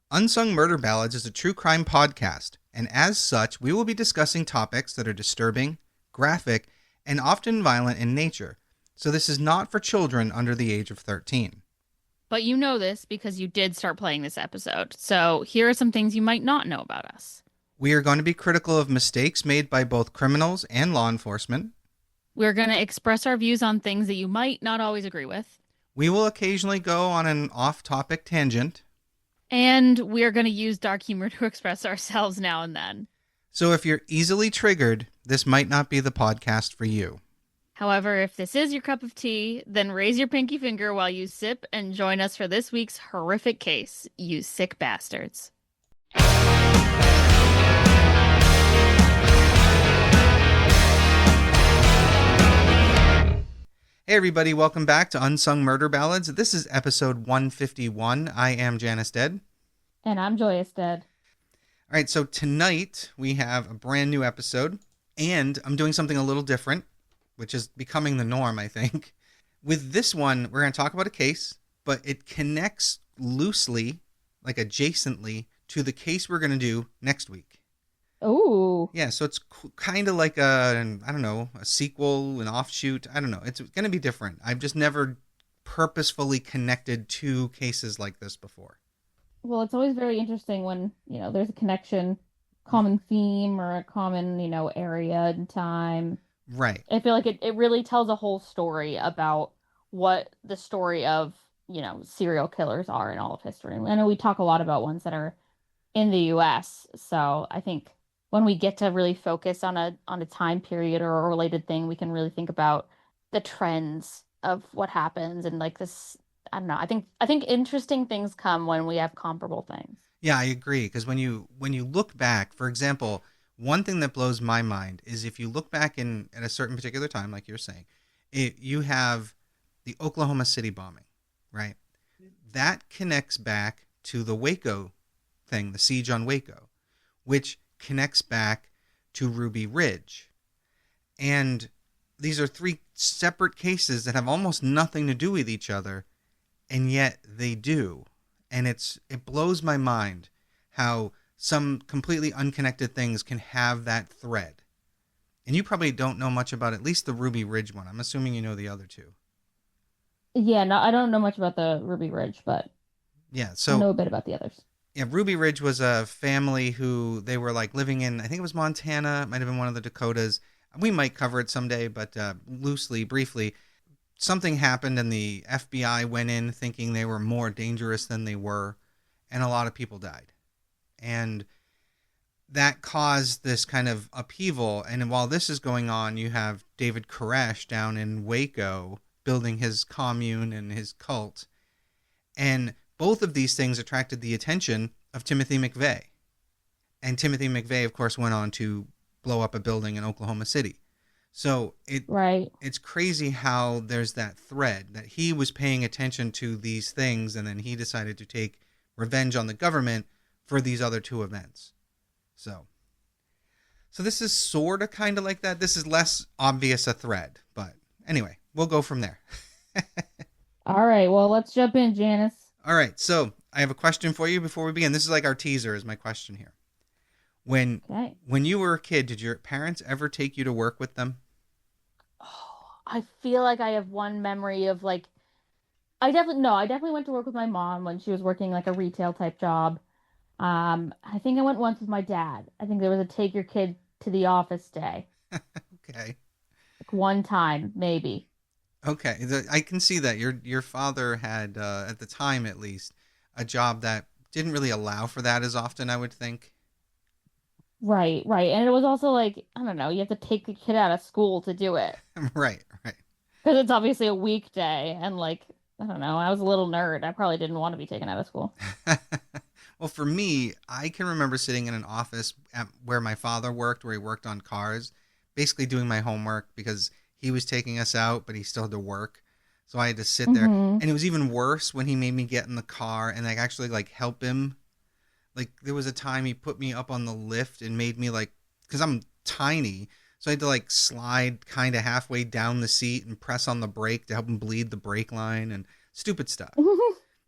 Unsung Murder Ballads is a true crime podcast, and as such, we will be discussing topics that are disturbing, graphic, and often violent in nature. So this is not for children under the age of 13. But you know this because you did start playing this episode. So here are some things you might not know about us. We are going to be critical of mistakes made by both criminals and law enforcement. We're going to express our views on things that you might not always agree with. We will occasionally go on an off-topic tangent. And we're going to use dark humor to express ourselves now and then. So if you're easily triggered, this might not be the podcast for you. However, if this is your cup of tea, then raise your pinky finger while you sip and join us for this week's horrific case, you sick bastards. Hey everybody, welcome back to Unsung Murder Ballads. This is episode 151. I am Janus Dead. And I'm Joyous Dead. All right, so tonight we have a brand new episode, and I'm doing something a little different, which is becoming the norm, I think. With this one, we're going to talk about a case, but it connects loosely, like adjacently, to the case we're going to do next week. Ooh. Yeah, so it's kind of like a sequel, an offshoot. I don't know. It's going to be different. I've just never purposefully connected two cases like this before. Well, it's always very interesting when, there's a connection, common theme or a common, area and time. Right. I feel like it really tells a whole story about what the story of, serial killers are in all of history. And I know we talk a lot about ones that are in the US. So I think when we get to really focus on a time period or a related thing, we can really think about the trends of what happens and like this. I don't know. I think interesting things come when we have comparable things. Yeah, I agree. Because when you look back, for example, one thing that blows my mind is if you look back at a certain particular time, like you're saying, you have the Oklahoma City bombing, right? That connects back to the Waco thing, the siege on Waco, which connects back to Ruby Ridge. And these are three separate cases that have almost nothing to do with each other, and yet they do. And it blows my mind how some completely unconnected things can have that thread. And you probably don't know much about at least the Ruby Ridge one. I'm assuming you know the other two. Yeah, no, I don't know much about the Ruby Ridge, but Yeah, I so know a bit about the others. yeah, Ruby Ridge was a family who they were like living in, I think it was Montana, it might have been one of the Dakotas. We might cover it someday, but loosely, briefly, something happened and the FBI went in thinking they were more dangerous than they were, and a lot of people died. And that caused this kind of upheaval. And while this is going on, you have David Koresh down in Waco building his commune and his cult. And both of these things attracted the attention of Timothy McVeigh. And Timothy McVeigh, of course, went on to blow up a building in Oklahoma City. So Right. it's crazy how there's that thread that he was paying attention to these things and then he decided to take revenge on the government for these other two events. So this is sort of kind of like that. This is less obvious a thread, but anyway, we'll go from there. All right. Well, let's jump in, Janice. All right, so I have a question for you before we begin. This is like our teaser is my question here. When Okay. when you were a kid, did your parents ever take you to work with them? Oh, I feel like I have one memory of like I definitely went to work with my mom when she was working like a retail type job. I think I went once with my dad. I think there was a take your kid to the office day. Okay. Like one time, maybe. Okay, I can see that your father had at the time at least a job that didn't really allow for that as often, I would think. Right, right. And it was also like, I don't know, you have to take the kid out of school to do it. Right, right. Because it's obviously a weekday and like, I don't know, I was a little nerd. I probably didn't want to be taken out of school. Well, for me, I can remember sitting in an office where my father worked, where he worked on cars, basically doing my homework because he was taking us out, but he still had to work. So I had to sit there. Hmm. And it was even worse when he made me get in the car and like actually like help him. Like there was a time he put me up on the lift and made me like, because I'm tiny, so I had to like slide kind of halfway down the seat and press on the brake to help him bleed the brake line and stupid stuff.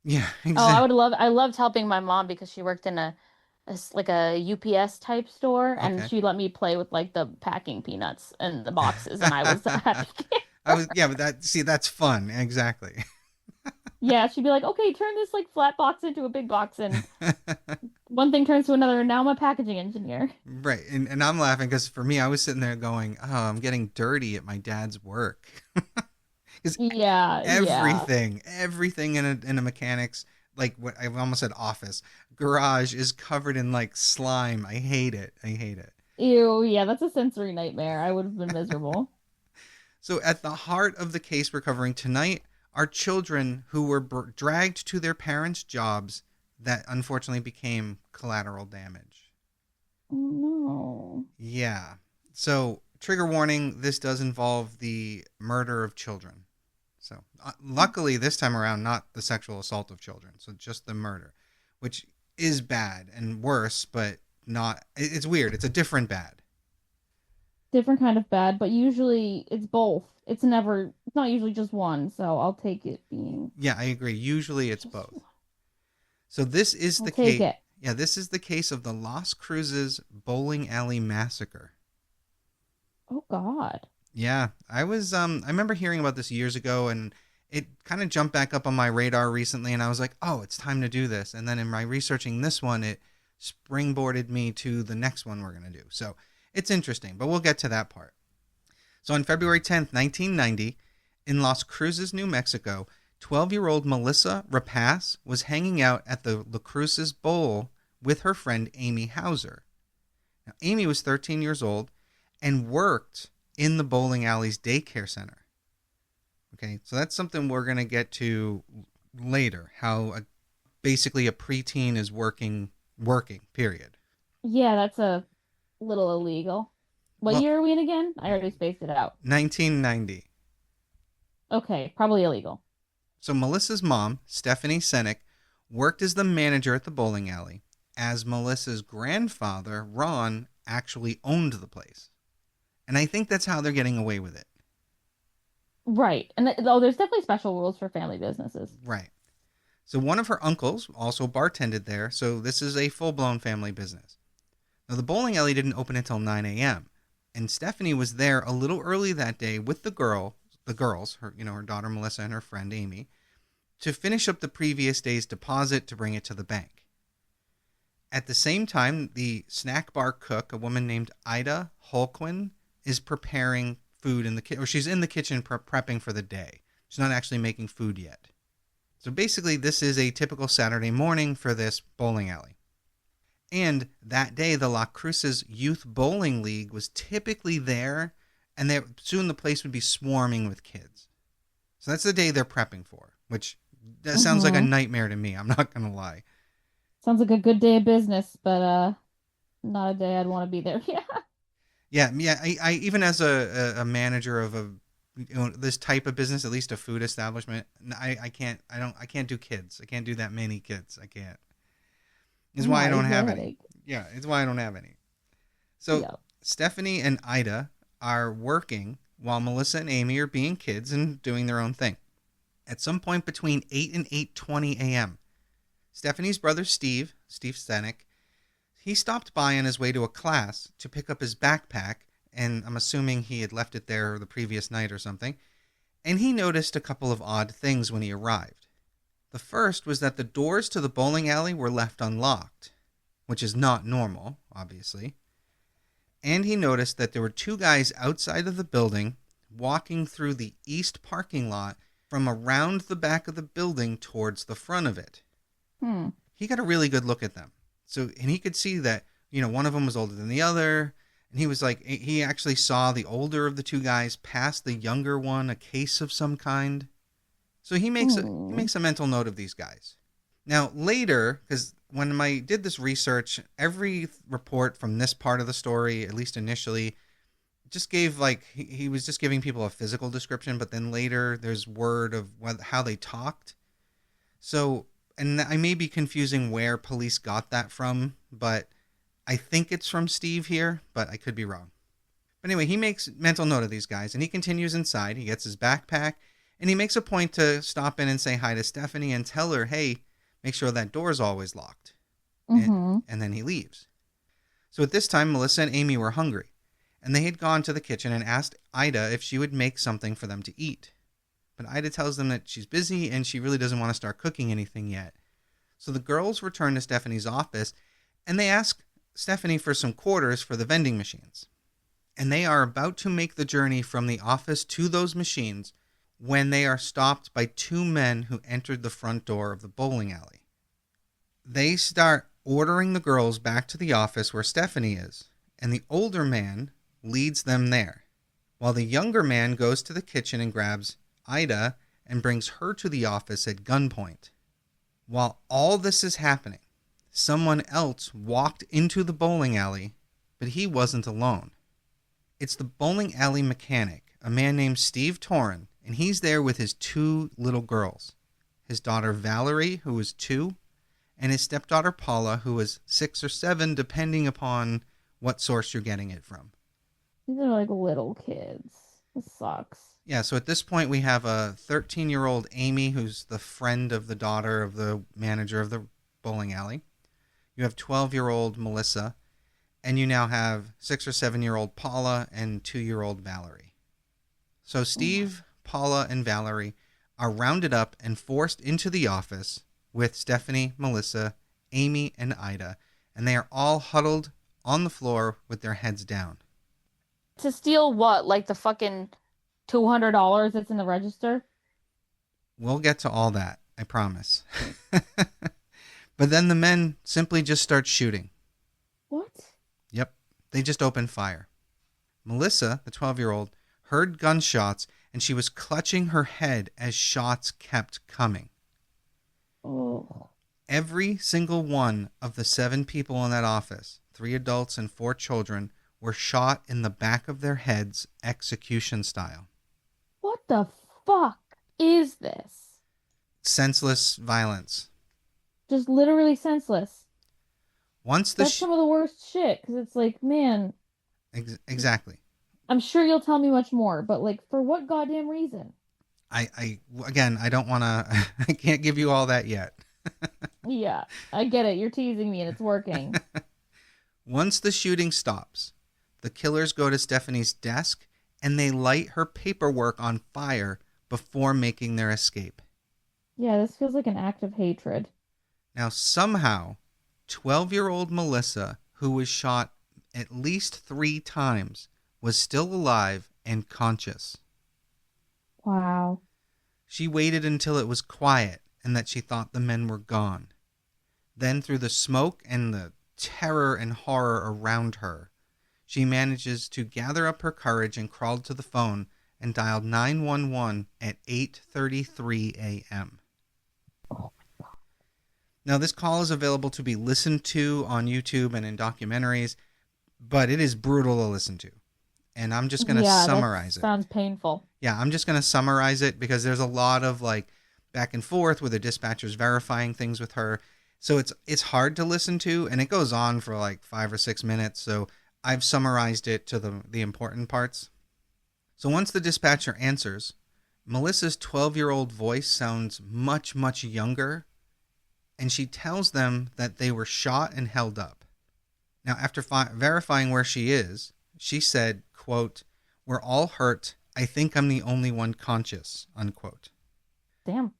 Yeah, Oh, exactly. I loved helping my mom because she worked in like a UPS type store, and Okay. she let me play with like the packing peanuts and the boxes, and I was happy. I was, yeah, but that's fun. Exactly. Yeah, she'd be like, "Okay, turn this like flat box into a big box," and one thing turns to another, and now I'm a packaging engineer. Right. And I'm laughing because for me, I was sitting there going, oh, I'm getting dirty at my dad's work. Because Yeah, yeah. everything in a mechanic's, like what I almost said office, garage is covered in like slime. I hate it. I hate it. Ew, yeah, that's a sensory nightmare. I would have been miserable. So at the heart of the case we're covering tonight are children who were dragged to their parents' jobs that unfortunately became collateral damage. Oh no. Yeah. So, trigger warning, this does involve the murder of children. So, luckily, this time around, not the sexual assault of children. So, just the murder, which is bad and worse, but not. It's weird. It's a different bad. Different kind of bad, but usually it's both. It's not usually just one, so I'll take it being Yeah, I agree. Usually it's just both. one. So, this is I'll the take case. it. Yeah, this is the case of the Las Cruces Bowling Alley Massacre. Oh God. Yeah, I remember hearing about this years ago and it kind of jumped back up on my radar recently and I was like, "Oh, it's time to do this." And then in my researching this one, it springboarded me to the next one we're going to do. So, it's interesting, but we'll get to that part. So, on February 10th, 1990, in Las Cruces, New Mexico, 12-year-old Melissa Rapace was hanging out at the La Cruces Bowl with her friend Amy Hauser. Now, Amy was 13 years old and worked in the bowling alley's daycare center. Okay, so that's something we're going to get to later. How basically a preteen is working. Period. Yeah, that's a little illegal. What Well, year are we in again? I already spaced it out. 1990. Okay, probably illegal. So Melissa's mom, Stephanie Senek, worked as the manager at the bowling alley, as Melissa's grandfather, Ron, actually owned the place. And I think that's how they're getting away with it. Right. And oh, there's definitely special rules for family businesses. Right. So one of her uncles also bartended there, so this is a full blown family business. Now the bowling alley didn't open until 9 a.m. and Stephanie was there a little early that day with the girls, her daughter Melissa and her friend Amy, to finish up the previous day's deposit to bring it to the bank. At the same time, the snack bar cook, a woman named Ida Holquin, is preparing food in the kitchen, or she's in the kitchen prepping for the day. She's not actually making food yet. So basically, this is a typical Saturday morning for this bowling alley. And that day, the La Cruces Youth Bowling League was typically there, and soon the place would be swarming with kids. So that's the day they're prepping for, which that sounds like a Mm-hmm. nightmare to me. I'm not gonna lie. Sounds like a good day of business, but not a day I'd want to be there. Yeah. Yeah, yeah. I even as a manager of this type of business, at least a food establishment, I can't do kids. I can't do that many kids. I can't. Is why I Yeah, don't easy have any. headache. Yeah, it's why I don't have any. So Yeah. Stephanie and Ida are working while Melissa and Amy are being kids and doing their own thing. At some point between 8 and 8:20 a.m., Stephanie's brother Steve Stenek, he stopped by on his way to a class to pick up his backpack, and I'm assuming he had left it there the previous night or something, and he noticed a couple of odd things when he arrived. The first was that the doors to the bowling alley were left unlocked, which is not normal, obviously. And he noticed that there were two guys outside of the building walking through the east parking lot from around the back of the building towards the front of it. Hmm. He got a really good look at them. So, and he could see that, one of them was older than the other. And he was like, he actually saw the older of the two guys pass the younger one a case of some kind. So he Hmm. makes a mental note of these guys. Now later, because when I did this research, every report from this part of the story, at least initially, just gave like he was just giving people a physical description, but then later there's word of how they talked. So, and I may be confusing where police got that from, but I think it's from Steve here, but I could be wrong. But anyway, he makes mental note of these guys and he continues inside. He gets his backpack And he makes a point to stop in and say hi to Stephanie and tell her, hey, make sure that door's always locked. And, Mm-hmm. and then he leaves. So at this time, Melissa and Amy were hungry, and they had gone to the kitchen and asked Ida if she would make something for them to eat. But Ida tells them that she's busy and she really doesn't want to start cooking anything yet. So the girls return to Stephanie's office and they ask Stephanie for some quarters for the vending machines. And they are about to make the journey from the office to those machines when they are stopped by two men who entered the front door of the bowling alley. They start ordering the girls back to the office where Stephanie is, and the older man leads them there, while the younger man goes to the kitchen and grabs Ida and brings her to the office at gunpoint. While all this is happening, someone else walked into the bowling alley, but he wasn't alone. It's the bowling alley mechanic, a man named Steve Torrin, and he's there with his two little girls, his daughter Valerie, who is 2, and his stepdaughter Paula, who is 6 or 7, depending upon what source you're getting it from. These are like little kids. This sucks. Yeah, so at this point we have a 13-year-old Amy, who's the friend of the daughter of the manager of the bowling alley. You have 12-year-old Melissa, and you now have 6 or 7-year-old Paula and 2-year-old Valerie. So Steve, Paula, and Valerie are rounded up and forced into the office with Stephanie, Melissa, Amy, and Ida, and they are all huddled on the floor with their heads down. To steal what? Like the fucking $200 that's in the register? We'll get to all that, I promise. But then the men simply just start shooting. What? Yep, they just open fire. Melissa, the 12-year-old, heard gunshots and she was clutching her head as shots kept coming. Oh. Every single one of the 7 people in that office, 3 adults and 4 children, were shot in the back of their heads execution style. What the fuck is this? Senseless violence. Just literally senseless. Once the That's some of the worst shit, because it's like, man, exactly. I'm sure you'll tell me much more, but like, for what goddamn reason? I again, I don't want to, I can't give you all that yet. Yeah, I get it. You're teasing me and it's working. Once the shooting stops, the killers go to Stephanie's desk and they light her paperwork on fire before making their escape. Yeah, this feels like an act of hatred. Now, somehow, 12-year-old Melissa, who was shot at least 3 times, was still alive and conscious. Wow. She waited until it was quiet and that she thought the men were gone. Then, through the smoke and the terror and horror around her, she manages to gather up her courage and crawled to the phone and dialed 911 at 8:33 a.m. Oh. Now, this call is available to be listened to on YouTube and in documentaries, but it is brutal to listen to. And I'm just going to summarize it. Sounds painful. Yeah, I'm just going to summarize it because there's a lot of like back and forth with the dispatchers verifying things with her. So it's hard to listen to, and it goes on for like 5 or 6 minutes. So I've summarized it to the important parts. So once the dispatcher answers, Melissa's 12-year-old voice sounds much, much younger, and she tells them that they were shot and held up. Now, after verifying where she is, she said, quote, "We're all hurt. I think I'm the only one conscious," unquote. Damn.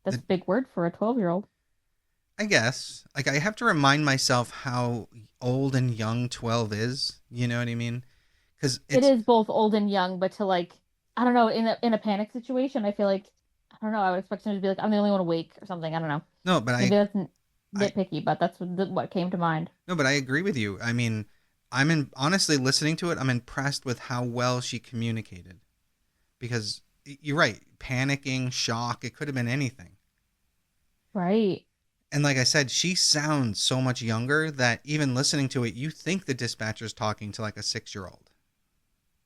That's a big word for a 12-year-old. I guess. Like, I have to remind myself how old and young 12 is. You know what I mean? Because it is both old and young, but to like, I don't know, in a panic situation, I feel like, I don't know, I would expect him to be like, I'm the only one awake or something. I don't know. No, but maybe that's nitpicky, but that's what came to mind. No, but I agree with you. I mean, honestly listening to it, I'm impressed with how well she communicated. Because you're right, panicking, shock, it could have been anything. Right. And like I said, she sounds so much younger that even listening to it, you think the dispatcher's talking to like a 6-year-old.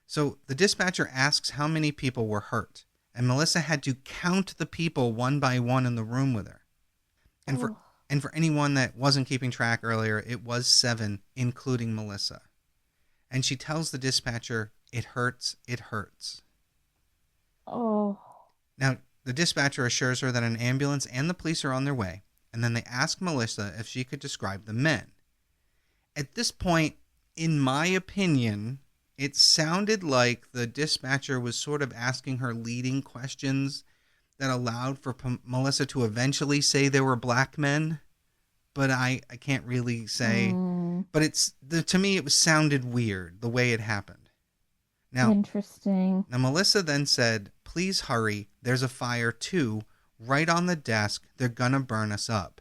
So the dispatcher asks how many people were hurt, and Melissa had to count the people one by one in the room with her. And for anyone that wasn't keeping track earlier, it was 7, including Melissa. And she tells the dispatcher, "It hurts, it hurts." Oh. Now, the dispatcher assures her that an ambulance and the police are on their way, and then they ask Melissa if she could describe the men. At this point, in my opinion, it sounded like the dispatcher was sort of asking her leading questions that allowed for Melissa to eventually say they were black men, but I can't really say. Hmm. But to me, it was sounded weird the way it happened. Now, Interesting. Now, Melissa then said, "Please hurry. There's a fire too, right on the desk. They're gonna burn us up."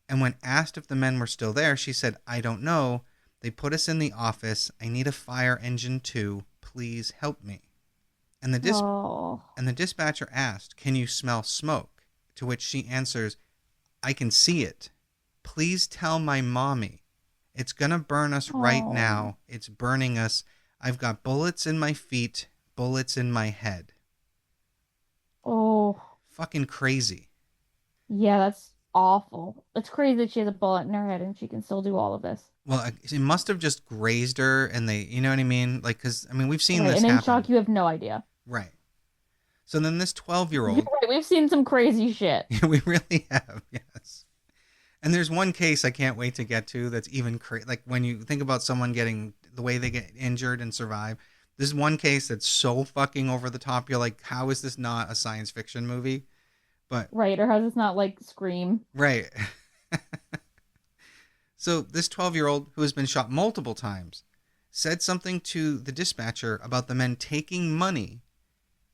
And when asked if the men were still there, she said, "I don't know. They put us in the office. I need a fire engine too. Please help me." And Oh. the dispatcher asked, "Can you smell smoke?" To which she answers, "I can see it. Please tell my mommy. It's gonna burn us right Oh. now. It's burning us. I've got bullets in my feet, bullets in my head." Oh. Fucking crazy. Yeah, that's awful. It's crazy that she has a bullet in her head and she can still do all of this. Well, it must have just grazed her, and you know what I mean? Like, because, I mean, we've seen Right. this And in happen. shock, you have no idea. Right. So then this 12-year You're old, right. We've seen some crazy shit. we really have, yes. And there's one case I can't wait to get to that's even crazy. Like, when you think about someone getting the way they get injured and survive, there's one case that's so fucking over the top. You're like, how is this not a science fiction movie? But, Right. Or has this not like Scream? right. So this 12-year-old who has been shot multiple times said something to the dispatcher about the men taking money,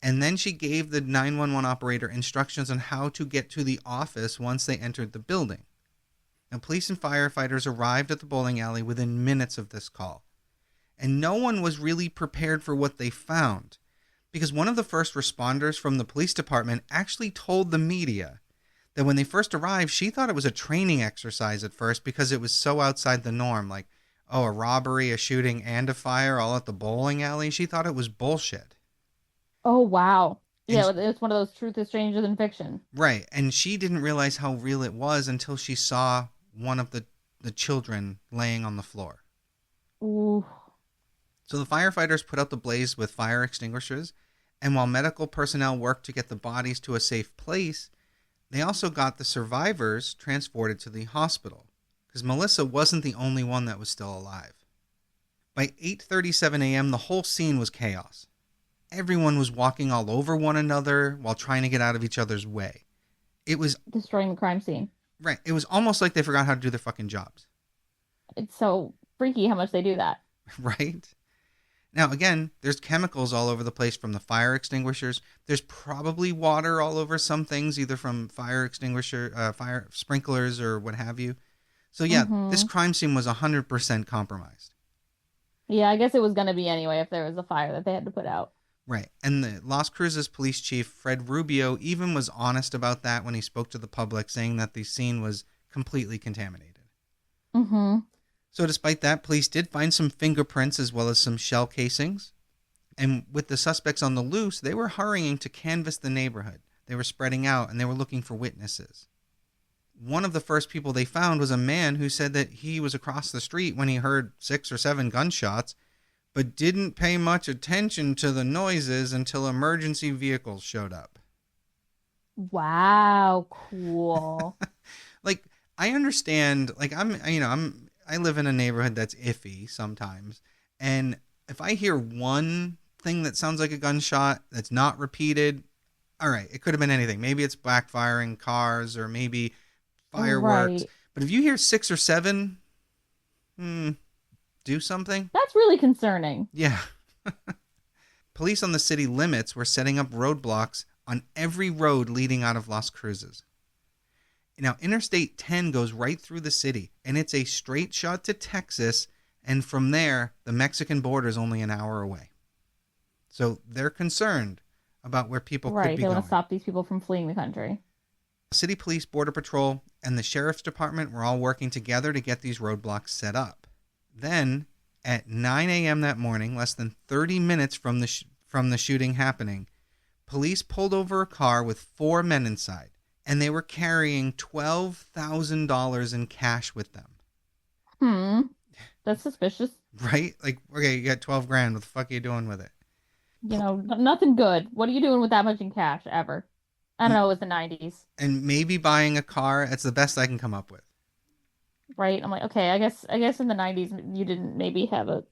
and then she gave the 911 operator instructions on how to get to the office once they entered the building. Now, police and firefighters arrived at the bowling alley within minutes of this call, and no one was really prepared for what they found, because one of the first responders from the police department actually told the media that when they first arrived, she thought it was a training exercise at first because it was so outside the norm. Like, oh, a robbery, a shooting, and a fire all at the bowling alley. She thought it was bullshit. Oh, wow. And Yeah, it's one of those truth is stranger than fiction. right, and she didn't realize how real it was until she saw one of the children laying on the floor. Ooh. So the firefighters put out the blaze with fire extinguishers, and while medical personnel worked to get the bodies to a safe place, they also got the survivors transported to the hospital, because Melissa wasn't the only one that was still alive. By 8:37 a.m., the whole scene was chaos. Everyone was walking all over one another while trying to get out of each other's way. It was Destroying the crime scene. right. It was almost like they forgot how to do their fucking jobs, It's so freaky how much they do that. right? Now, again, there's chemicals all over the place from the fire extinguishers. There's probably water all over some things, either from fire sprinklers, or what have you. So, yeah, this Mm-hmm. crime scene was 100% compromised. Yeah, I guess it was gonna be anyway if there was a fire that they had to put out. Right. And the Las Cruces police chief, Fred Rubio, even was honest about that when he spoke to the public, saying that the scene was completely contaminated. Mm-hmm. So, despite that, police did find some fingerprints as well as some shell casings. And with the suspects on the loose, they were hurrying to canvass the neighborhood. They were spreading out and they were looking for witnesses. One of the first people they found was a man who said that he was across the street when he heard 6 or 7 gunshots, but didn't pay much attention to the noises until emergency vehicles showed up. Wow, cool. Like, I understand, like, I live in a neighborhood that's iffy sometimes, and if I hear one thing that sounds like a gunshot that's not repeated, all right, it could have been anything. Maybe it's backfiring cars, or maybe fireworks. Right. But if you hear 6 or 7, do something. That's really concerning. Yeah. Police on the city limits were setting up roadblocks on every road leading out of Las Cruces. Now, Interstate 10 goes right through the city, and it's a straight shot to Texas, and from there, the Mexican border is only an hour away. So they're concerned about where people could Right. be They want going. to stop these people from fleeing the country. City Police, Border Patrol, and the Sheriff's Department were all working together to get these roadblocks set up. Then, at 9 a.m. that morning, less than 30 minutes from the shooting happening, police pulled over a car with 4 men inside, and they were carrying $12,000 in cash with them. Hmm. That's suspicious. Right? Like, okay, you got 12 grand. What the fuck are you doing with it? Nothing good. What are you doing with that much in cash ever? I don't know, it was the 90s, And maybe buying a car. That's the best I can come up with. right? I'm like, okay, I guess in the 90s you didn't maybe have a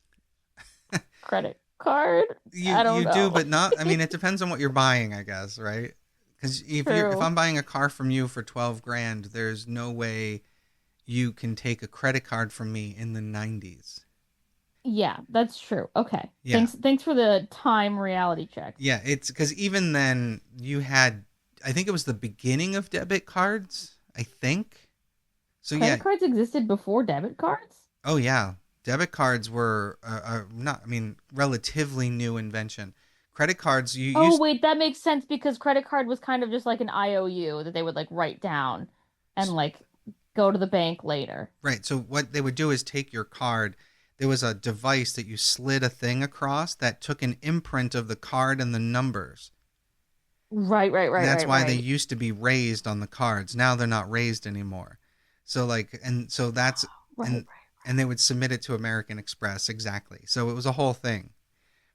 credit card. You I don't you do, know. but not. I mean, it depends on what you're buying, I guess, right? Because if True. I'm buying a car from you for 12 grand, there's no way you can take a credit card from me in the 90s. Yeah, that's true. Okay. Yeah, Thanks for the time reality check. yeah. It's because even then you had, I think it was the beginning of debit cards. I think so. Yeah. Credit cards existed before debit cards? Oh yeah. Debit cards were not. I mean, relatively new invention. Credit cards you Oh, used. wait, that makes sense because credit card was kind of just like an IOU that they would like write down and like go to the bank later. Right. So what they would do is take your card. There was a device that you slid a thing across that took an imprint of the card and the numbers. Right, right, And right, that's right, why they right. used to be raised on the cards. Now they're not raised anymore. So like and so that's Right, and and they would submit it to American Express exactly. So it was a whole thing.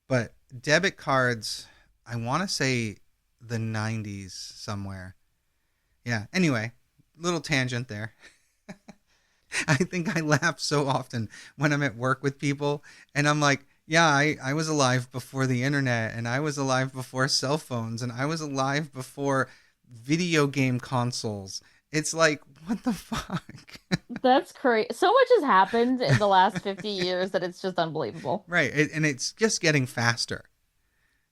But debit cards, I want to say the 90s somewhere. Yeah. Anyway, little tangent there. I think I laugh so often when I'm at work with people and I'm like, yeah, I was alive before the internet and I was alive before cell phones and I was alive before video game consoles. It's like, what the fuck? right. That's crazy. So much has happened in the last 50 years that it's just unbelievable. Right. And it's just getting faster.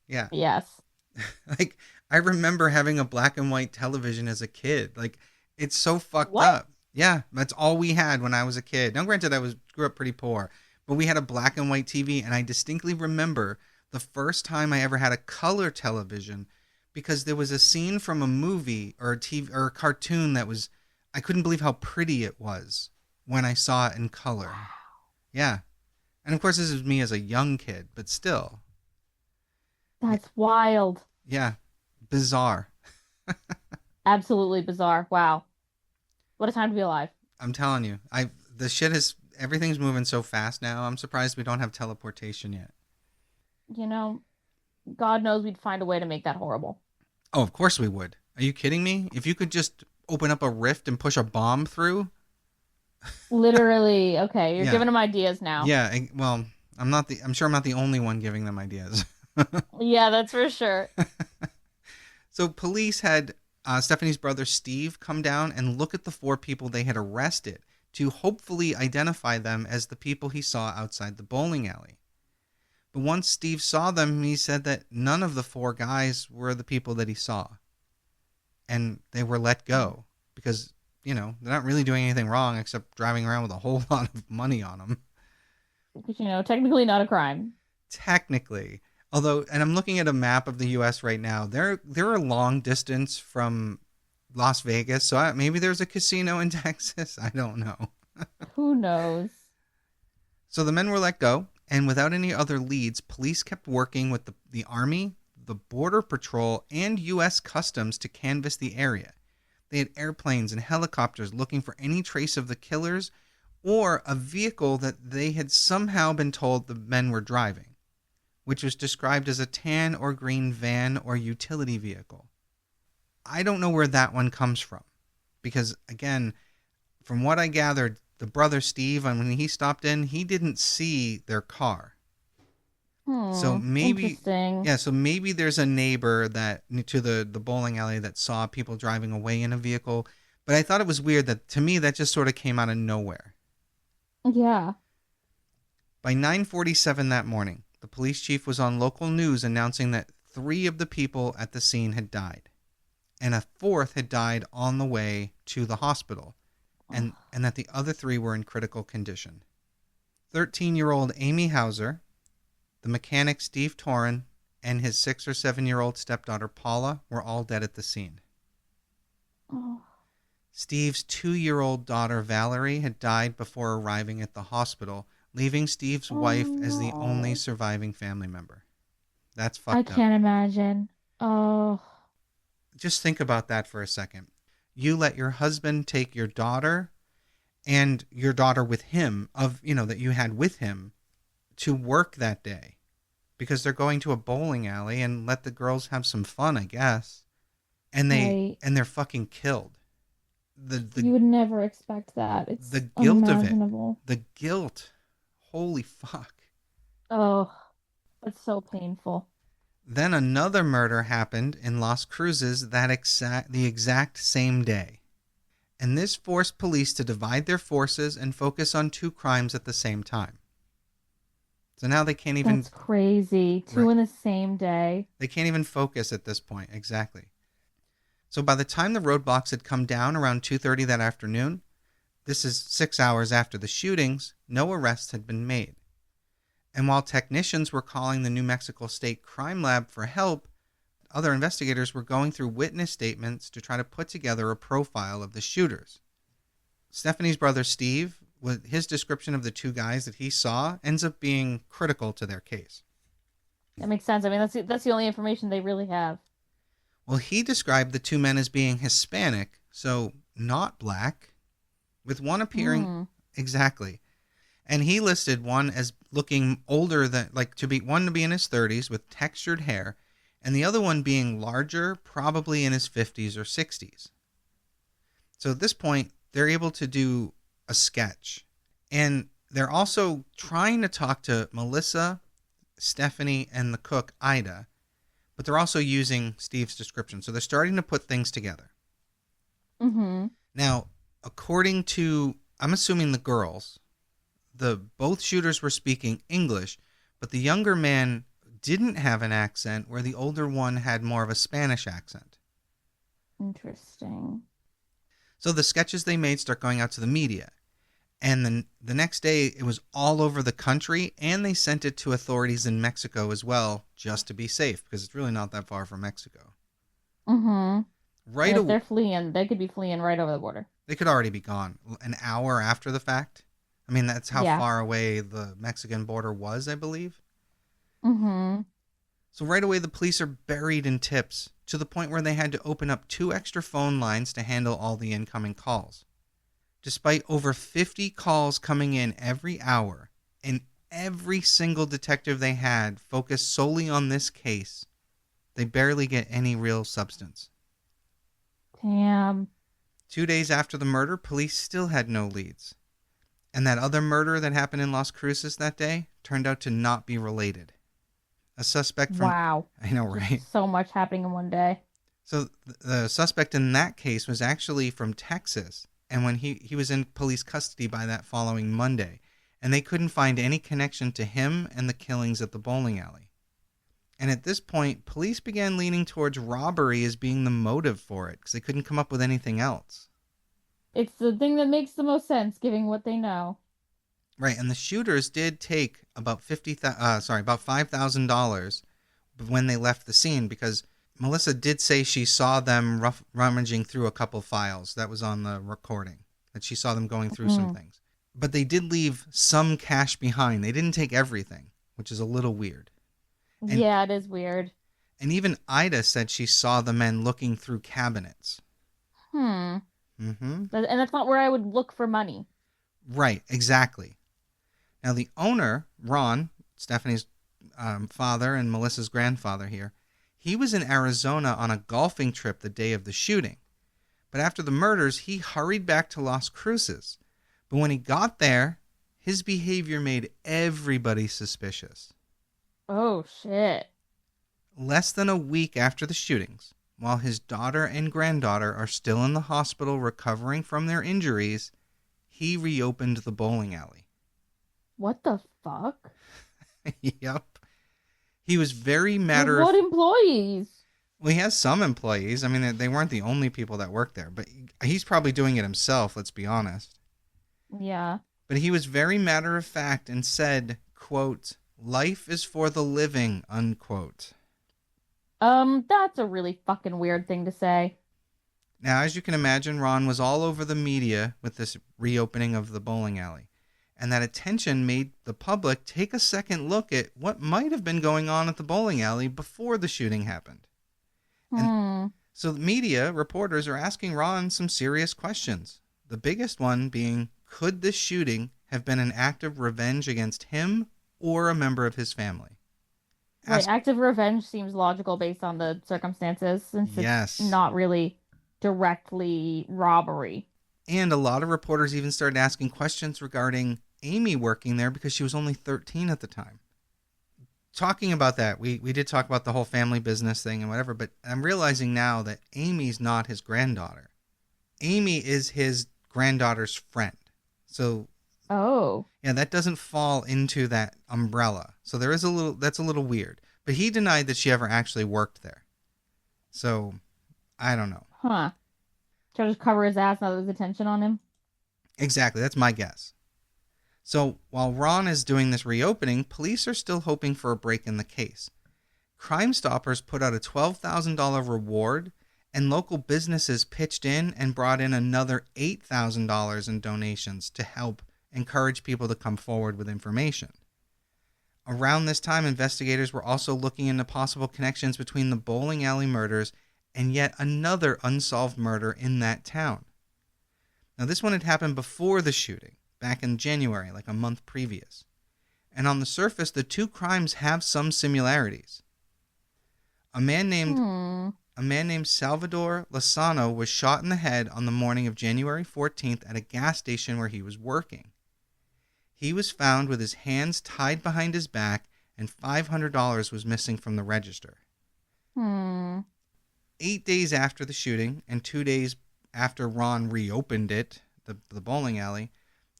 Yeah. Yes. Like, I remember having a black and white television as a kid. Like, it's so fucked What? up. Yeah, that's all we had when I was a kid. Now, granted, grew up pretty poor, but we had a black and white TV, and I distinctly remember the first time I ever had a color television because there was a scene from a movie or a TV or a cartoon that was I couldn't believe how pretty it was when I saw it in color. Yeah, and of course, this is me as a young kid, but still, That's wild. yeah, bizarre. Absolutely bizarre. Wow. What a time to be alive. I'm telling you, I the shit is everything's moving so fast now. I'm surprised we don't have teleportation yet. You know, God knows we'd find a way to make that horrible. Oh, of course we would. Are you kidding me? If you could just open up a rift and push a bomb through, Literally. Okay, you're yeah, giving them ideas now. yeah. Well, I'm sure I'm not the only one giving them ideas. Yeah, that's for sure. So police had Stephanie's brother Steve come down and look at the four people they had arrested to hopefully identify them as the people he saw outside the bowling alley. But once Steve saw them, he said that none of the four guys were the people that he saw. And they were let go because, they're not really doing anything wrong except driving around with a whole lot of money on them. Because, technically not a crime. Technically. Although, and I'm looking at a map of the U.S. right now, they're a long distance from Las Vegas, so maybe there's a casino in Texas. I don't know. Who knows? So the men were let go, and without any other leads, police kept working with the Army, the Border Patrol, and U.S. Customs to canvass the area. They had airplanes and helicopters looking for any trace of the killers or a vehicle that they had somehow been told the men were driving, which was described as a tan or green van or utility vehicle. I don't know where that one comes from because, again, from what I gathered, the brother Steve, when he stopped in, he didn't see their car. So maybe, Interesting. yeah, so maybe there's a neighbor that to the bowling alley that saw people driving away in a vehicle. But I thought it was weird that to me that just sort of came out of nowhere. Yeah. By 9:47 that morning, the police chief was on local news announcing that three of the people at the scene had died, and a fourth had died on the way to the hospital, and that the other three were in critical condition. 13-year-old Amy Hauser, the mechanic Steve Torin, and his 6 or 7-year-old stepdaughter Paula were all dead at the scene. Oh, Steve's 2-year-old daughter Valerie had died before arriving at the hospital, leaving Steve's oh wife as the only no. surviving family member. That's I fucked up. can't imagine. Oh, Just think about that for a second. You let your husband take your daughter and your daughter with him that you had with him to work that day because they're going to a bowling alley and let the girls have some fun, I guess. And Right. they're fucking killed. The You would never expect that. the It's guilt of it. unimaginable. The guilt. Holy fuck. Oh, it's so painful. Then another murder happened in Las Cruces the exact same day. And this forced police to divide their forces and focus on two crimes at the same time. So now they can't even That's crazy. Two right. in the same day. They can't even focus at this point. Exactly. So by the time the roadblocks had come down around 2:30 that afternoon, this is 6 hours after the shootings, no arrests had been made. And while technicians were calling the New Mexico State Crime Lab for help, other investigators were going through witness statements to try to put together a profile of the shooters. Stephanie's brother Steve, with his description of the two guys that he saw, ends up being critical to their case. That makes sense. I mean, that's the only information they really have. Well, he described the two men as being Hispanic, so not black, with one appearing Hmm. exactly. And he listed one as looking older than like to be one to be in his 30s with textured hair, and the other one being larger, probably in his 50s or 60s. So at this point, they're able to do a sketch. And they're also trying to talk to Melissa, Stephanie, and the cook, Ida, but they're also using Steve's description. So they're starting to put things together. Mm-hmm. Now, according to, I'm assuming the girls, both shooters were speaking English, but the younger man didn't have an accent where the older one had more of a Spanish accent. Interesting. So the sketches they made start going out to the media. And then the next day, it was all over the country, and they sent it to authorities in Mexico as well, just to be safe, because it's really not that far from Mexico. Mm-hmm. Right And if away, they're fleeing, they could be fleeing right over the border. they could already be gone an hour after the fact. I mean, that's how Yeah. far away the Mexican border was, I believe. Mm-hmm. So right away, the police are buried in tips to the point where they had to open up 2 extra phone lines to handle all the incoming calls. Despite over 50 calls coming in every hour, and every single detective they had focused solely on this case, they barely get any real substance. Damn. 2 days after the murder, police still had no leads. And that other murder that happened in Las Cruces that day turned out to not be related. A suspect from, Wow. I know, right? Just so much happening in one day. So the suspect in that case was actually from Texas, and when he was in police custody by that following Monday, and they couldn't find any connection to him and the killings at the bowling alley. And at this point, police began leaning towards robbery as being the motive for it, because they couldn't come up with anything else. It's the thing that makes the most sense, given what they know. Right, and the shooters did take about about $5,000 when they left the scene, because Melissa did say she saw them rummaging through a couple files. That was on the recording, that she saw them going through some Mm. things. But they did leave some cash behind. They didn't take everything, which is a little weird. And Yeah, it is weird. and even Ida said she saw the men looking through cabinets. Hmm. Mm-hmm. And that's not where I would look for money. Right, exactly. Now the owner, Ron, Stephanie's father and Melissa's grandfather here, he was in Arizona on a golfing trip the day of the shooting. But after the murders, he hurried back to Las Cruces. But when he got there, his behavior made everybody suspicious. Oh, shit. Less than a week after the shootings, while his daughter and granddaughter are still in the hospital recovering from their injuries, he reopened the bowling alley. What the fuck? Yep. He was very With matter what of. employees? Well, he has some employees. I mean, they weren't the only people that worked there, but he's probably doing it himself, let's be honest. Yeah. But he was very matter of fact and said, quote, "Life is for the living," unquote. That's a really fucking weird thing to say. Now, as you can imagine, Ron was all over the media with this reopening of the bowling alley. And that attention made the public take a second look at what might have been going on at the bowling alley before the shooting happened. And Hmm. so the media reporters are asking Ron some serious questions. The biggest one being, could this shooting have been an act of revenge against him or a member of his family? Right, ask. act of revenge seems logical based on the circumstances since it's Yes. not really directly robbery. And a lot of reporters even started asking questions regarding Amy working there because she was only 13 at the time. Talking about that, we did talk about the whole family business thing and whatever, but I'm realizing now that Amy's not his granddaughter. Amy is his granddaughter's friend. So, Oh, yeah, that doesn't fall into that umbrella. So there is a little, that's a little weird. But he denied that she ever actually worked there. So, I don't know. huh. Try to just cover his ass now that there's attention on him. Exactly, that's my guess. So, while Ron is doing this reopening, police are still hoping for a break in the case. Crime Stoppers put out a $12,000 reward, and local businesses pitched in and brought in another $8,000 in donations to help encourage people to come forward with information. Around this time, investigators were also looking into possible connections between the bowling alley murders and yet another unsolved murder in that town. Now, this one had happened before the shooting, back in January, like a month previous. And on the surface, the two crimes have some similarities. A man named Hmm. A man named Salvador Lozano was shot in the head on the morning of January 14th at a gas station where he was working. He was found with his hands tied behind his back and $500 was missing from the register. Hmm. 8 days after the shooting and 2 days after Ron reopened it, the bowling alley,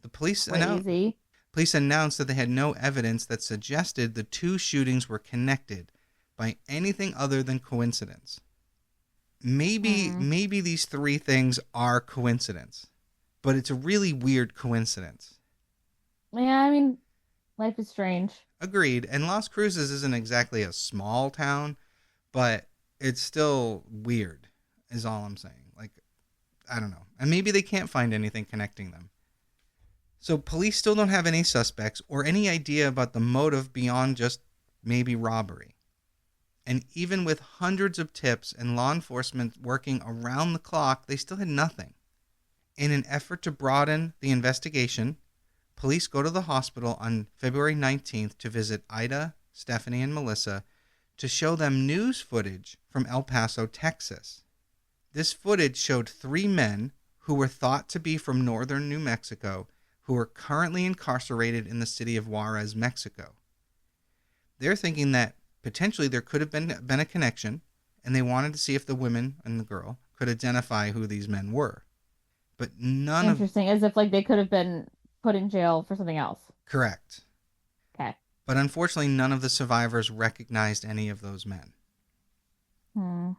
the Crazy. police announced that they had no evidence that suggested the two shootings were connected by anything other than coincidence. Hmm. Maybe these three things are coincidence, but it's a really weird coincidence. Yeah, I mean, life is strange. Agreed. And Las Cruces isn't exactly a small town, but it's still weird, is all I'm saying. Like, I don't know. And maybe they can't find anything connecting them. So police still don't have any suspects or any idea about the motive beyond just maybe robbery. And even with hundreds of tips and law enforcement working around the clock, they still had nothing. In an effort to broaden the investigation, police go to the hospital on February 19th to visit Ida, Stephanie, and Melissa to show them news footage from El Paso, Texas. This footage showed three men who were thought to be from northern New Mexico who are currently incarcerated in the city of Juarez, Mexico. They're thinking that potentially there could have been a connection, and they wanted to see if the women and the girl could identify who these men were. But none of Interesting, as if like they could have been put in jail for something else. correct. Okay. But unfortunately, none of the survivors recognized any of those men. Hmm.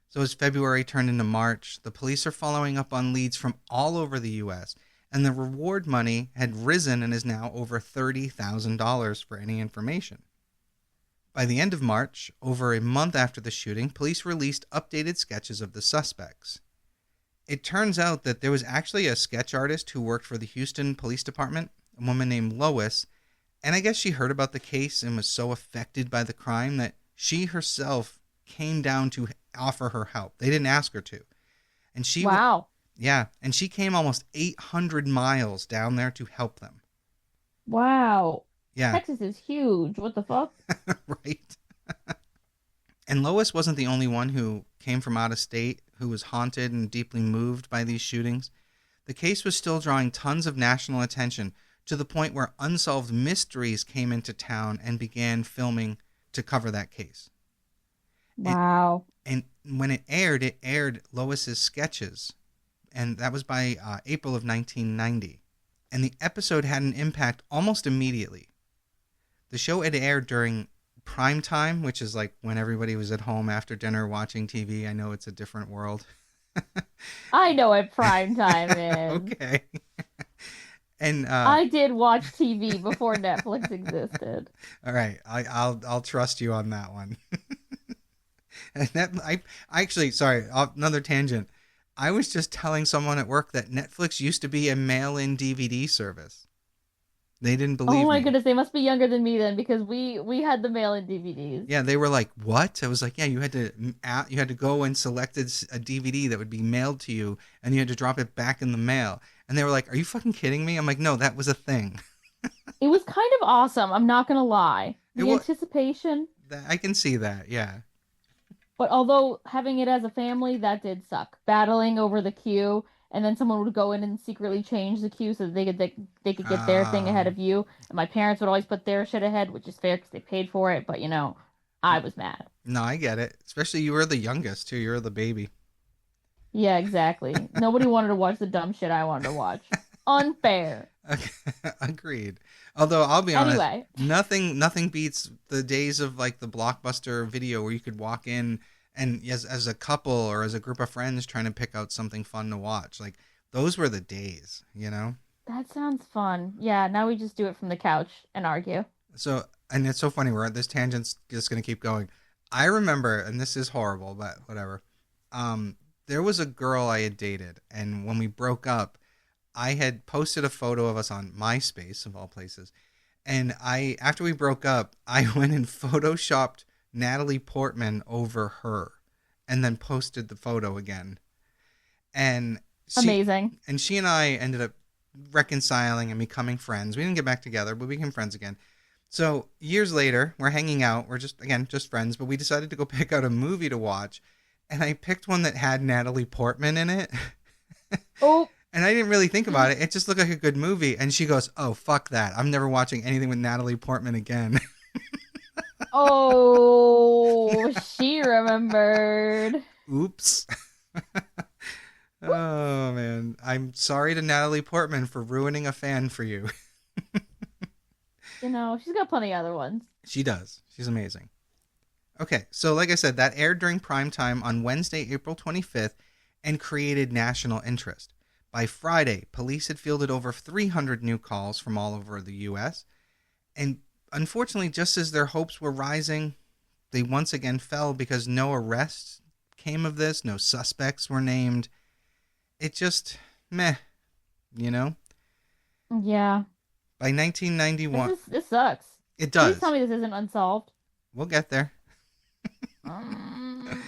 So as February turned into March, the police are following up on leads from all over the U.S., and the reward money had risen and is now over $30,000 for any information. By the end of March, over a month after the shooting, police released updated sketches of the suspects. It turns out that there was actually a sketch artist who worked for the Houston Police Department, a woman named Lois, and I guess she heard about the case and was so affected by the crime that she herself came down to offer her help. They didn't ask her to. And she went, Wow. yeah, and she came almost 800 miles down there to help them. Wow. Yeah, Texas is huge. What the fuck? right. And Lois wasn't the only one who came from out of state who was haunted and deeply moved by these shootings. The case was still drawing tons of national attention to the point where Unsolved Mysteries came into town and began filming to cover that case. And, Wow. and when it aired Lois's sketches, and that was by April of 1990. And the episode had an impact almost immediately. The show had aired during prime time, which is like when everybody was at home after dinner watching TV. I know it's a different world. I know what prime time is. Okay. And I did watch TV before Netflix existed. all right, I'll trust you on that one. And that I actually, sorry, another tangent. I was just telling someone at work that Netflix used to be a mail-in DVD service. They didn't Oh believe my me. goodness, they must be younger than me then because we had the mail-in DVDs. Yeah, they were like, "What?" I was like, "Yeah, you had to go and select a DVD that would be mailed to you, and you had to drop it back in the mail." And they were like, "Are you fucking kidding me?" I'm like, "No, that was a thing." It was kind of awesome, I'm not gonna lie. It The was anticipation. I can see that. Yeah. But although having it as a family, that did suck. Battling over the queue, and then someone would go in and secretly change the queue so that they could get their thing ahead Um, of you. And my parents would always put their shit ahead, which is fair because they paid for it. But I was mad. no, I get it. Especially you were the youngest too. You were the baby. Yeah, exactly. Nobody wanted to watch the dumb shit I wanted to watch. Unfair. Okay, agreed. Although I'll be honest, Anyway, nothing beats the days of like the Blockbuster video where you could walk in and as a couple or as a group of friends trying to pick out something fun to watch. Like those were the days, you know? that sounds fun. Yeah, now we just do it from the couch and argue. So and it's so funny, we're this tangent's just gonna keep going. I remember, and this is horrible, but whatever. There was a girl I had dated, and when we broke up, I had posted a photo of us on MySpace of all places. And after we broke up, I went and photoshopped Natalie Portman over her and then posted the photo again. And Amazing. she and I ended up reconciling and becoming friends. We didn't get back together, but we became friends again. So years later, we're hanging out. We're just friends, but we decided to go pick out a movie to watch. And I picked one that had Natalie Portman in it. Oh, And I didn't really think about it. It just looked like a good movie. And she goes, "Oh, fuck that. I'm never watching anything with Natalie Portman again." oh, she remembered. Oops. Oh, man. I'm sorry to Natalie Portman for ruining a fan for you. She's got plenty of other ones. She does. She's amazing. Okay, so like I said, that aired during prime time on Wednesday, April 25th, and created national interest. By Friday, police had fielded over 300 new calls from all over the U.S., and unfortunately, just as their hopes were rising, they once again fell because no arrests came of this, no suspects were named. It just, meh, you know? Yeah. By 1991, This sucks. it Please does. tell me this isn't unsolved. We'll get there. Um,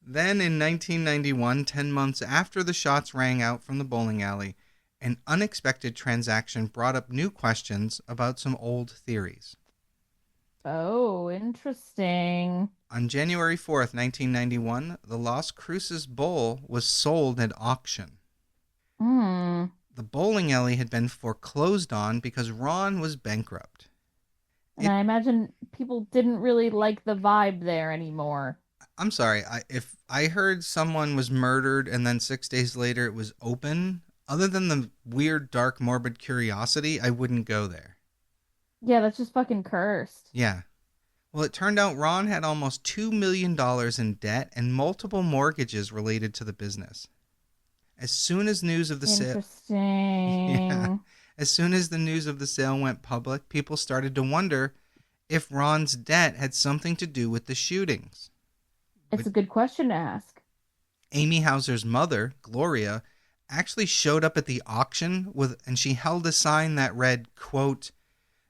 Then in 1991, 10 months after the shots rang out from the bowling alley, an unexpected transaction brought up new questions about some old theories. oh, interesting. On January 4th, 1991, the Las Cruces Bowl was sold at auction. Hmm. The bowling alley had been foreclosed on because Ron was bankrupt. And I imagine people didn't really like the vibe there anymore. I'm sorry, if I heard someone was murdered and then 6 days later it was open, other than the weird, dark, morbid curiosity, I wouldn't go there. Yeah, that's just fucking cursed. Yeah. Well, it turned out Ron had almost $2 million in debt and multiple mortgages related to the business. As soon as news of the sale, yeah, Interesting. as soon as the news of the sale went public, people started to wonder if Ron's debt had something to do with the shootings. It's a good question to ask. Amy Hauser's mother, Gloria, actually showed up at the auction and she held a sign that read, quote,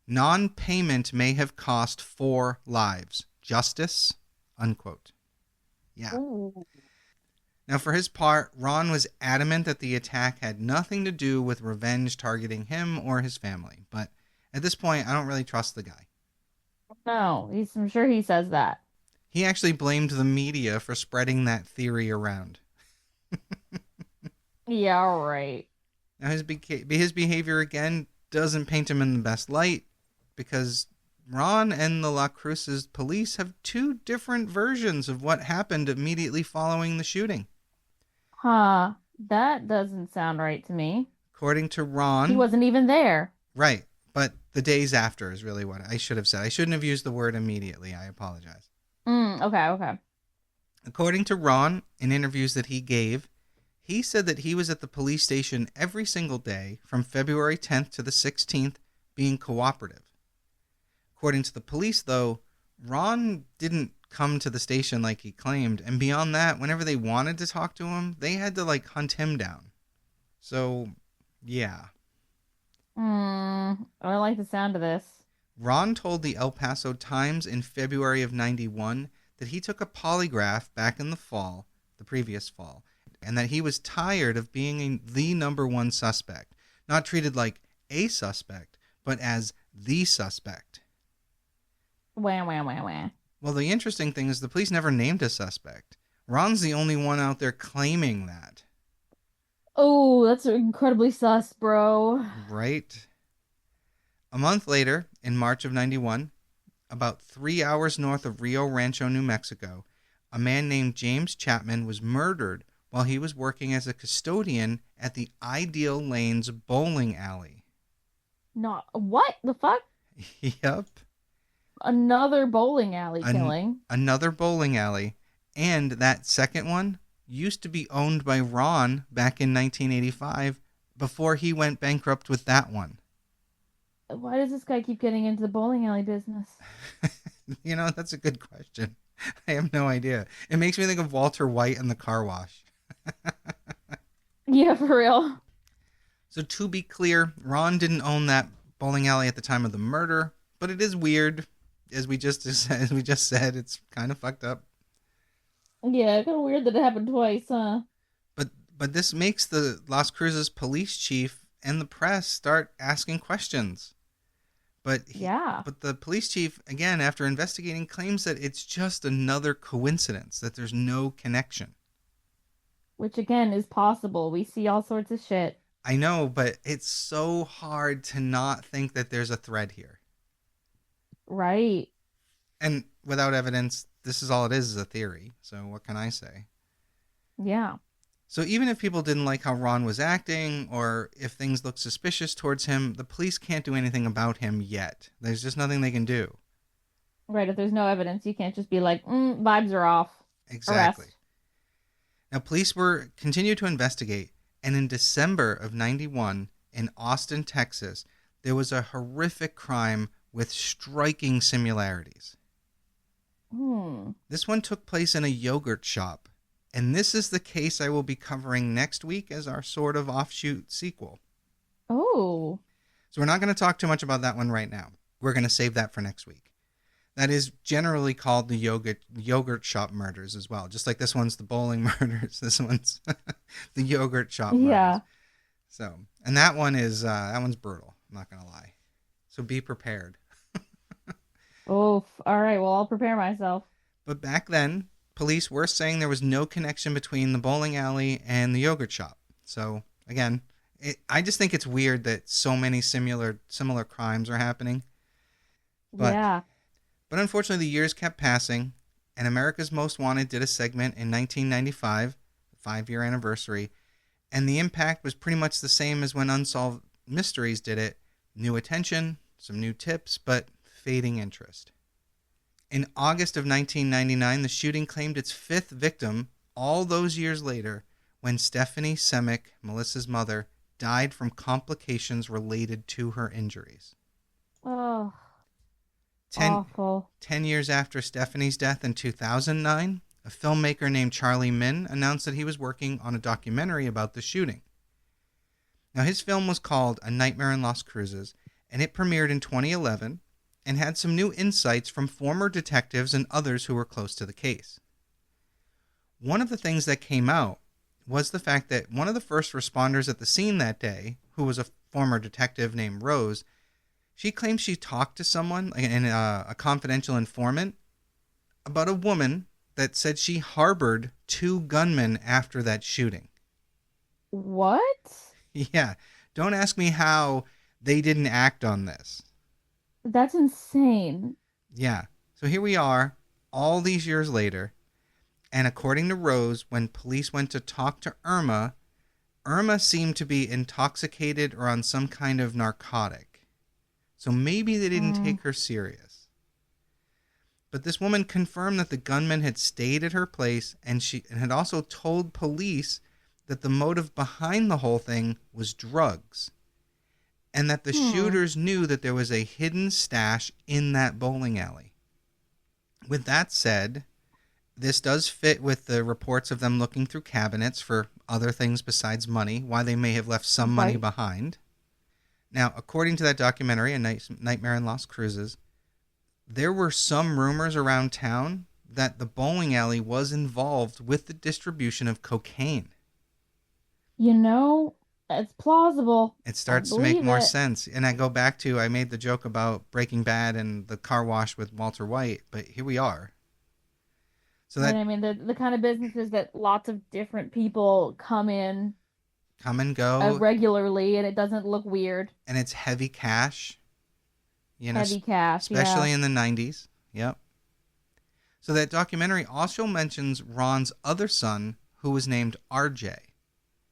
"Non-payment may have cost 4 lives. Justice?" Unquote. Yeah. Ooh. Now, for his part, Ron was adamant that the attack had nothing to do with revenge targeting him or his family. But at this point, I don't really trust the guy. No, I'm sure he says that. He actually blamed the media for spreading that theory around. Yeah, all right. Now, his behavior, again, doesn't paint him in the best light because Ron and the La Cruces police have 2 different versions of what happened immediately following the shooting. Huh. That doesn't sound right to me. According to He Ron, wasn't even there. right, but the days after is really what I should have said. I shouldn't have used the word immediately. I apologize. Okay. According to Ron, in interviews that he gave, he said that he was at the police station every single day from February 10th to the 16th being cooperative. According to the police, though, Ron didn't come to the station like he claimed, and beyond that, whenever they wanted to talk to him, they had to, hunt him down. So, yeah. I don't like the sound of this. Ron told the El Paso Times in February of 91 that he took a polygraph back in the previous fall, and that he was tired of being the number one suspect, not treated like a suspect, but as the suspect. Wah, wah, wah, wah. Well, the interesting thing is the police never named a suspect. Ron's the only one out there claiming that, Oh, that's incredibly sus, bro. right? A month later, in March of 91, about 3 hours north of Rio Rancho, New Mexico, a man named James Chapman was murdered while he was working as a custodian at the Ideal Lanes bowling alley. Not what the fuck? Yep. Another bowling alley An- killing. Another bowling alley. And that second one used to be owned by Ron back in 1985 before he went bankrupt with that one. Why does this guy keep getting into the bowling alley business? That's a good question. I have no idea. It makes me think of Walter White and the car wash. Yeah, for real. So to be clear, Ron didn't own that bowling alley at the time of the murder, but it is weird. As we just said, it's kind of fucked up. Yeah, kind of weird that it happened twice, huh? But this makes the Las Cruces police chief and the press start asking questions. Yeah. But the police chief, again, after investigating, claims that it's just another coincidence, that there's no connection. Which again is possible. We see all sorts of shit. I know, but it's so hard to not think that there's a thread here. Right. And without evidence, this is all it is a theory. So what can I say? Yeah. So even if people didn't like how Ron was acting, or if things look suspicious towards him, the police can't do anything about him yet. There's just nothing they can do. Right. If there's no evidence, you can't just be like, vibes are off. Exactly. Arrest. Now, police were continued to investigate, and in December of 91, in Austin, Texas, there was a horrific crime with striking similarities. Hmm. This one took place in a yogurt shop, and this is the case I will be covering next week as our sort of offshoot sequel. Oh. So we're not going to talk too much about that one right now. We're going to save that for next week. That is generally called the yogurt shop murders as well. Just like this one's the bowling murders, this one's the yogurt shop murders. Yeah. So, and that one's brutal. I'm not going to lie. So be prepared. Oh. All right. Well, I'll prepare myself. But back then, police were saying there was no connection between the bowling alley and the yogurt shop. So again, I just think it's weird that so many similar crimes are happening. But, Yeah. But unfortunately, the years kept passing, and America's Most Wanted did a segment in 1995, the 5-year anniversary, and the impact was pretty much the same as when Unsolved Mysteries did it. New attention, some new tips, but fading interest. In August of 1999, the shooting claimed its 5th victim all those years later when Stephanie Semick, Melissa's mother, died from complications related to her injuries. Oh. 10, Awful. 10 years after Stephanie's death in 2009, a filmmaker named Charlie Min announced that he was working on a documentary about the shooting. Now, his film was called A Nightmare in Las Cruces, and it premiered in 2011 and had some new insights from former detectives and others who were close to the case. One of the things that came out was the fact that one of the first responders at the scene that day, who was a former detective named Rose, she claims she talked to someone, a confidential informant, about a woman that said she harbored 2 gunmen after that shooting. What? Yeah, don't ask me how they didn't act on this. That's insane. Yeah, so here we are, all these years later, and according to Rose, when police went to talk to Irma seemed to be intoxicated or on some kind of narcotic. So maybe they didn't take her serious. But this woman confirmed that the gunman had stayed at her place, and had also told police that the motive behind the whole thing was drugs, and that the shooters knew that there was a hidden stash in that bowling alley. With that said, this does fit with the reports of them looking through cabinets for other things besides money, why they may have left some money behind. Now, according to that documentary, A Nightmare in Las Cruces, there were some rumors around town that the bowling alley was involved with the distribution of cocaine. It's plausible. It starts to make more sense. And I go back to, I made the joke about Breaking Bad and the car wash with Walter White, but here we are. So Right. that I mean, the kind of businesses that lots of different people come in come and go, regularly, and it doesn't look weird. and it's heavy cash, Heavy cash, yeah. especially in the 90s. Yep. So that documentary also mentions Ron's other son, who was named RJ.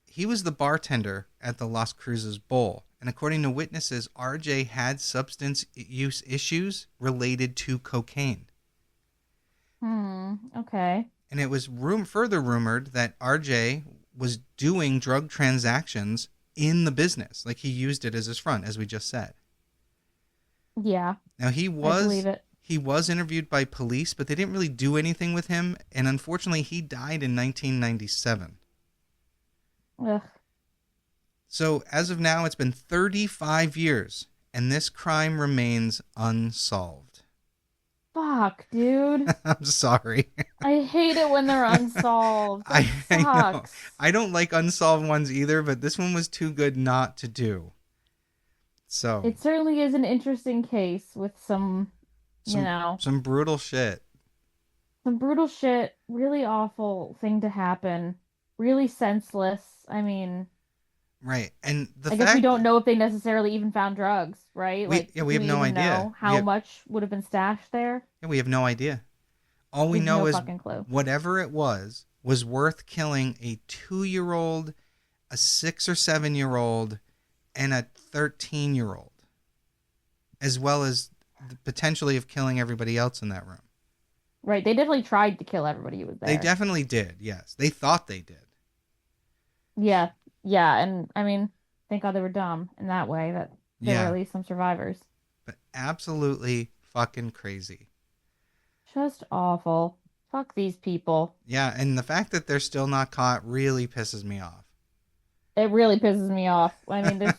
He was the bartender at the Las Cruces Bowl, and according to witnesses, RJ had substance use issues related to cocaine. Okay. And it was further rumored that RJ was doing drug transactions in the business, like he used it as his front, as we just said. Yeah, Now I believe it. he was interviewed by police, but they didn't really do anything with him, and unfortunately, he died in 1997. Ugh. So as of now, it's been 35 years, and this crime remains unsolved. Fuck, dude. I'm sorry. I hate it when they're unsolved. That I know. sucks. I don't like unsolved ones either, but this one was too good not to do. So It certainly is an interesting case with some some brutal shit. some brutal shit, really awful thing to happen, really senseless. I mean, Right. And the I guess we fact don't know if they necessarily even found drugs, right? Like, we do have we no even idea. know how much would have been stashed there? We have no idea. All we We have know no is fucking clue. whatever it was worth killing a 2-year-old, a 6 or 7-year-old, and a 13-year-old, as well as the potentially of killing everybody else in that room. Right. They definitely tried to kill everybody who was They there. definitely did. Yes, they thought they did. Yeah. Yeah. And I mean, thank God they were dumb in that way that there were at Yeah, least some survivors. but absolutely fucking crazy. Just awful. Fuck these people. Yeah, and the fact that they're still not caught really pisses me off. It really pisses me off. I mean, there's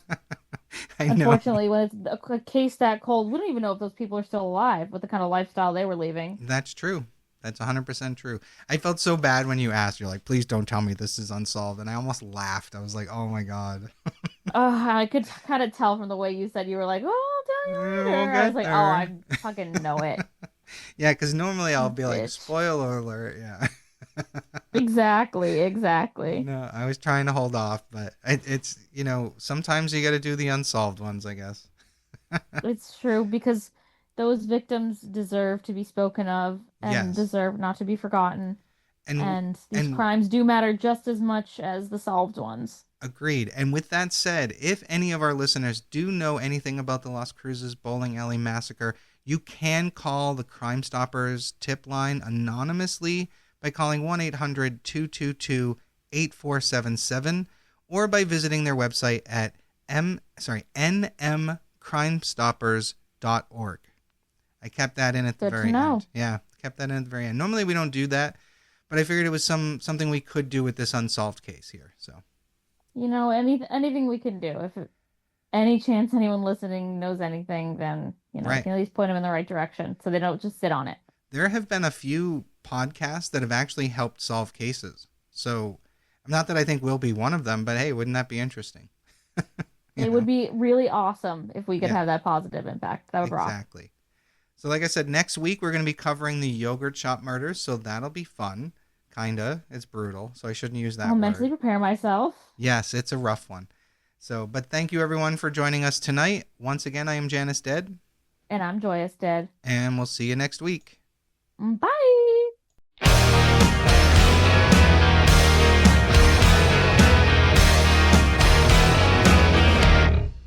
I know. unfortunately when it's a case that cold, we don't even know if those people are still alive with the kind of lifestyle they were leaving. That's true. That's 100% true. I felt so bad when you asked. You're like, please don't tell me this is unsolved. And I almost laughed. I was like, oh my God. I could kind of tell from the way you said you were like, "Oh, I'll tell you We'll later." I was get like, "Oh, there. I fucking know it, Yeah, because normally I'll be like, bitch." spoiler alert. Yeah. Exactly, exactly. No, I was trying to hold off, but it's, sometimes you got to do the unsolved ones, I guess. It's true because those victims deserve to be spoken of and Yes. deserve not to be forgotten. And, And these and crimes do matter just as much as the solved ones. agreed. And with that said, if any of our listeners do know anything about the Las Cruces Bowling Alley Massacre, you can call the Crime Stoppers tip line anonymously by calling 1-800-222-8477 or by visiting their website at nmcrimestoppers.org. I kept that in at the Good to very know. end. Yeah, kept that in at the very end. Normally we don't do that, but I figured it was something we could do with this unsolved case here. So Anything we can do. If any chance anyone listening knows anything, then we right. can at least point them in the right direction so they don't just sit on it. There have been a few podcasts that have actually helped solve cases. So, not that I think we'll be one of them, but hey, wouldn't that be interesting? It would be really awesome if we could Yeah, have that positive impact. That would rock. exactly. So, like I said, next week we're going to be covering the yogurt shop murders. So, that'll be fun. Kinda. It's brutal. So, I shouldn't use I'll that mentally word. prepare myself. Yes, it's a rough one. So, but thank you everyone for joining us tonight. Once again, I am Janus Dead. And I'm Joyous Dead. And we'll see you next week. Bye.